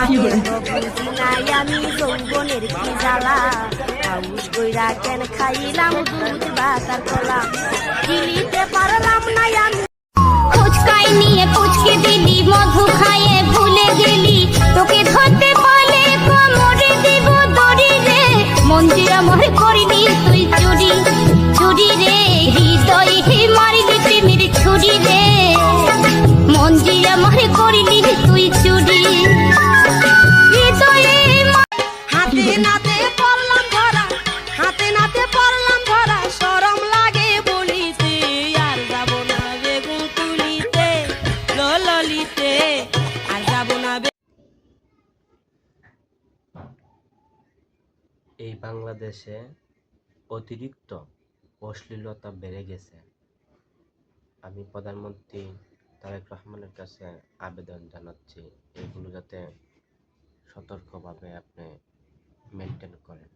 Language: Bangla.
আগে তো বুঝি নাই আমি যৌবনের কি জ্বালা, হাউস কইরা কেন খাইলাম দুধ বাতার কলা, গিলিতে পারলাম না আমি। ফুচকাই নিয়ে পুচকে দিলি, মধু খাইয়ে ভুলে গেলি, তোকে ধরতে পারলে কোমরে দিব দড়ি রে, মন যে আমার করিনি তুই চুরি চুরি রে, হৃদয় হে মারিলি প্রেমের ছুরি রে, মন যে আমার করিনি তুই চুরি হৃদয়ে। হাতে নাতে পড়লাম ধরা, হাতে নাতে পড়লাম ধরা, শরম লাগে বলিতে, আর যাব না বেগুন তুলিতে ললিতে, আর যাব না। এই বাংলাদেশে অতিরিক্ত অশ্লীলতা বেড়ে গেছে। আমি প্রধানমন্ত্রী তারেক রহমানের কাছে আবেদন জানাচ্ছি, এগুলো যাতে সতর্কভাবে আপনি মেনটেন করেন।